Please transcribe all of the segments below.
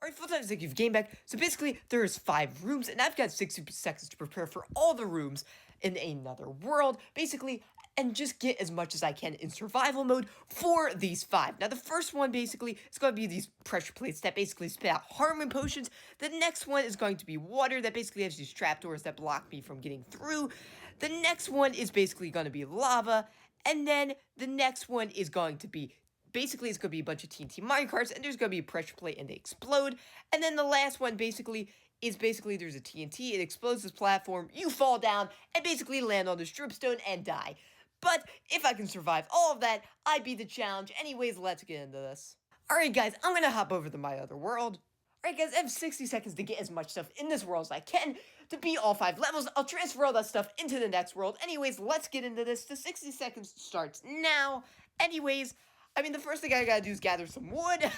Alright, full time thank you for game back. So basically, there's 5 rooms, and I've got 60 seconds to prepare for all the rooms in another world, basically, and just get as much as I can in survival mode for these 5. Now, the first one, basically, is going to be these pressure plates that basically spit out harming potions. The next one is going to be water that basically has these trapdoors that block me from getting through. The next one is basically going to be lava, and then the next one is going to be basically, it's going to be a bunch of TNT minecarts, and there's going to be a pressure plate, and they explode. And then the last one, basically, is there's a TNT, it explodes this platform, you fall down, and basically land on this dripstone and die. But if I can survive all of that, I beat the challenge. Anyways, let's get into this. Alright, guys, I'm going to hop over to my other world. Alright, guys, I have 60 seconds to get as much stuff in this world as I can to beat all 5 levels. I'll transfer all that stuff into the next world. Anyways, let's get into this. The 60 seconds starts now. Anyways, the first thing I gotta do is gather some wood.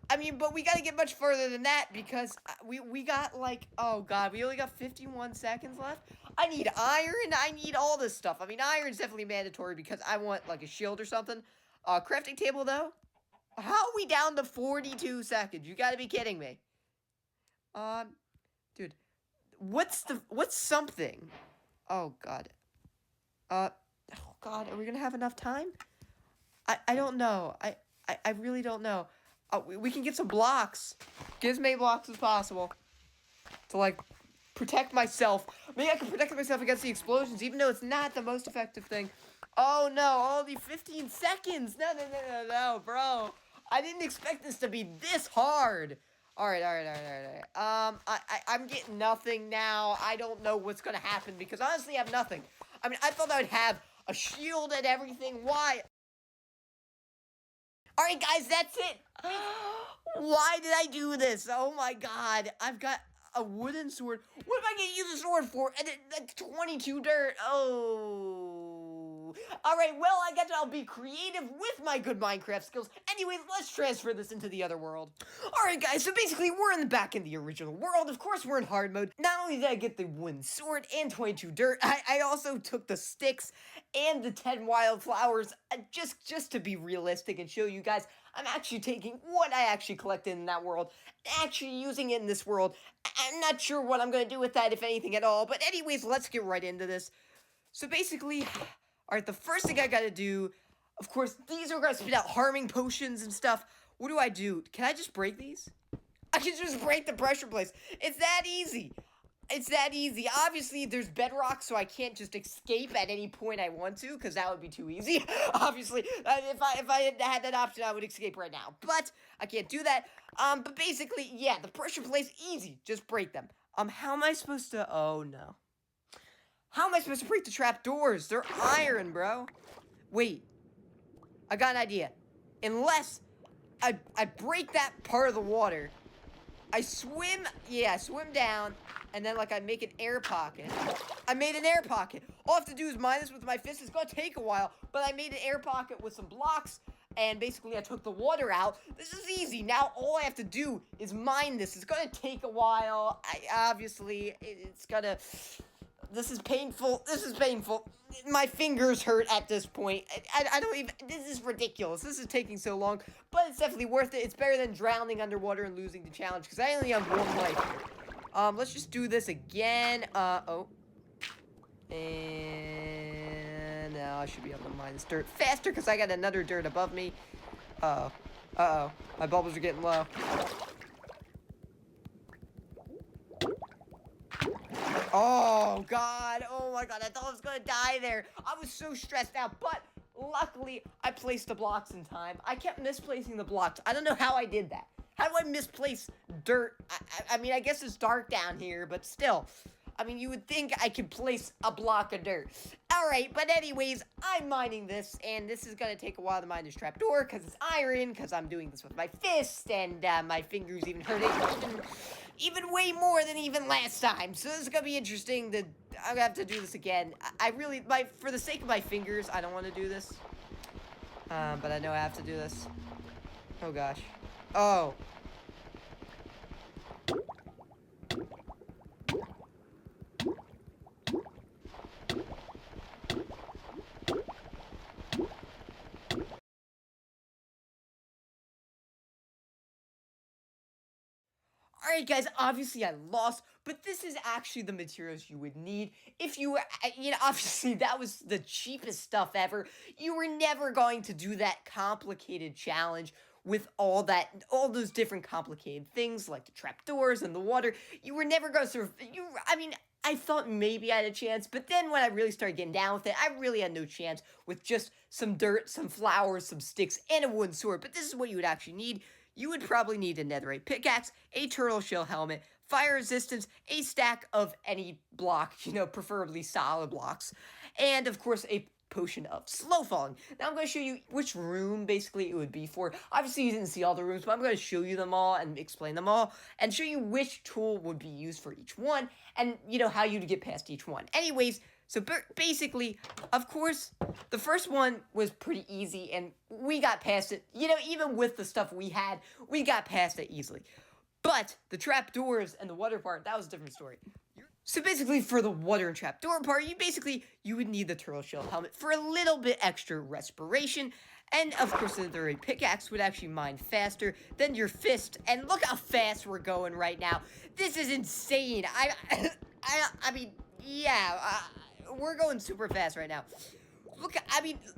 But we gotta get much further than that because we got like, oh god, we only got 51 seconds left. I need iron, I need all this stuff. Iron's definitely mandatory because I want like a shield or something. Crafting table though? How are we down to 42 seconds? You gotta be kidding me. Dude, what's something? Oh god. Oh god, are we gonna have enough time? I don't know. I really don't know. We can get some blocks. Get as many blocks as possible. To, like, protect myself. Maybe I can protect myself against the explosions, even though it's not the most effective thing. Oh, no. Only 15 seconds. No, bro. I didn't expect this to be this hard. Alright. I'm getting nothing now. I don't know what's gonna happen, because honestly, I have nothing. I thought I would have a shield and everything. Why? Alright, guys, that's it. Why did I do this? Oh my god. I've got a wooden sword. What am I going to use a sword for? And like 22 dirt. Oh. Alright, well, I guess I'll be creative with my good Minecraft skills. Anyways, let's transfer this into the other world. Alright, guys, so basically, we're back in the original world. Of course, we're in hard mode. Not only did I get the wooden sword and 22 dirt, I also took the sticks and the 10 wildflowers just to be realistic and show you guys I'm actually taking what I actually collected in that world, actually using it in this world. I'm not sure what I'm going to do with that, if anything at all. But anyways, let's get right into this. So basically, alright, the first thing I gotta do, of course, these are gonna spit out harming potions and stuff. What do I do? Can I just break these? I can just break the pressure plates. It's that easy. It's that easy. Obviously, there's bedrock, so I can't just escape at any point I want to, because that would be too easy. Obviously, if I had that option, I would escape right now. But I can't do that. But basically, yeah, the pressure plates, easy. Just break them. How am I supposed to... Oh, no. How am I supposed to break the trap doors? They're iron, bro. Wait. I got an idea. Unless I break that part of the water, I swim down, and then, like, I make an air pocket. I made an air pocket. All I have to do is mine this with my fist. It's gonna take a while, but I made an air pocket with some blocks, and basically I took the water out. This is easy. Now all I have to do is mine this. It's gonna take a while. It's gonna... This is painful. This is painful. My fingers hurt at this point. I don't even... This is ridiculous. This is taking so long. But it's definitely worth it. It's better than drowning underwater and losing the challenge. Because I only have 1 life. Let's just do this again. Oh. And now I should be able to mine this dirt faster. Because I got another dirt above me. Uh-oh. My bubbles are getting low. Oh, God. Oh, my God. I thought I was going to die there. I was so stressed out. But luckily, I placed the blocks in time. I kept misplacing the blocks. I don't know how I did that. How do I misplace dirt? I guess it's dark down here, but still. You would think I could place a block of dirt. Alright, but anyways, I'm mining this, and this is going to take a while to mine this trapdoor, because it's iron, because I'm doing this with my fist, and my fingers even hurt it even way more than even last time. So this is going to be interesting. I'm going to have to do this again. For the sake of my fingers, I don't want to do this. But I know I have to do this. Oh, gosh. Oh. Alright guys, obviously I lost, but this is actually the materials you would need if you were, obviously that was the cheapest stuff ever. You were never going to do that complicated challenge with all those different complicated things like the trapdoors and the water. You were never going to I thought maybe I had a chance, but then when I really started getting down with it, I really had no chance with just some dirt, some flowers, some sticks, and a wooden sword. But this is what you would actually need. You would probably need a netherite pickaxe, a turtle shell helmet, fire resistance, a stack of any block, preferably solid blocks, and of course a potion of slow falling. Now I'm going to show you which room basically it would be for. Obviously you didn't see all the rooms, but I'm going to show you them all and explain them all and show you which tool would be used for each one and how you'd get past each one. Anyways, so basically, of course, the first one was pretty easy and we got past it. Even with the stuff we had, we got past it easily. But the trapdoors and the water part, that was a different story. So basically, for the water and trapdoor part, you would need the turtle shell helmet for a little bit extra respiration. And of course, the pickaxe would actually mine faster than your fist. And look how fast we're going right now. This is insane. I mean, yeah, we're going super fast right now. Look,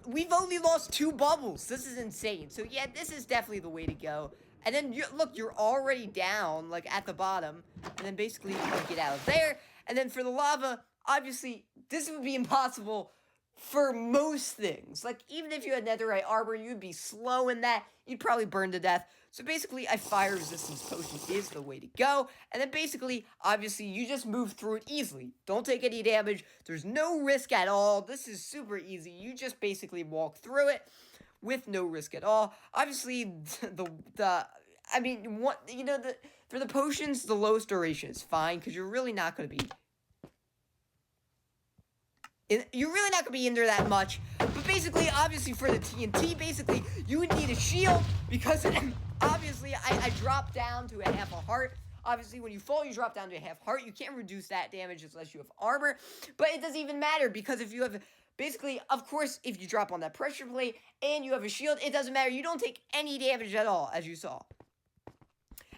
we've only lost 2 bubbles. This is insane. So yeah, this is definitely the way to go. And then, look, you're already down, like, at the bottom. And then basically you can get out of there. And then for the lava, obviously, this would be impossible for most things. Like, even if you had netherite armor, you'd be slow in that. You'd probably burn to death. So basically, a fire resistance potion is the way to go. And then basically, obviously, you just move through it easily. Don't take any damage. There's no risk at all. This is super easy. You just basically walk through it with no risk at all. Obviously, for the potions, the lowest duration is fine, because you're really not going to be in there that much. But basically, obviously, for the TNT, basically, you would need a shield, because obviously, I dropped down to a half a heart. Obviously, when you fall, you drop down to a half heart. You can't reduce that damage unless you have armor. But it doesn't even matter, because if you have... Basically, of course, if you drop on that pressure plate and you have a shield, it doesn't matter. You don't take any damage at all, as you saw.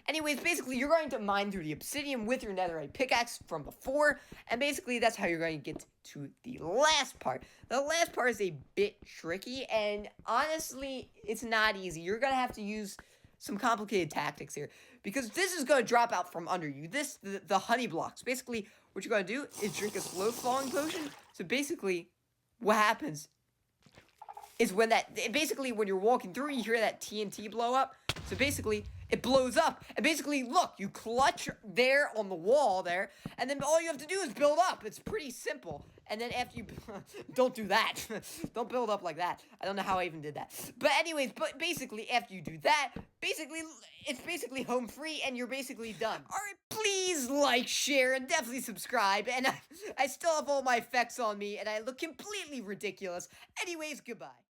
Anyways, basically, you're going to mine through the obsidian with your netherite pickaxe from before. And basically, that's how you're going to get to the last part. The last part is a bit tricky. And honestly, it's not easy. You're going to have to use some complicated tactics here, because this is going to drop out from under you. The honey blocks. Basically, what you're going to do is drink a slow falling potion. So basically... what happens is when you're walking through, you hear that TNT blow up. So basically, it blows up. And basically, look, you clutch there on the wall there, and then all you have to do is build up. It's pretty simple. And then after you... don't do that. Don't build up like that. I don't know how I even did that. But anyways, basically, after you do that, it's basically home free, and you're basically done. Alright, please like, share, and definitely subscribe. And I still have all my effects on me, and I look completely ridiculous. Anyways, goodbye.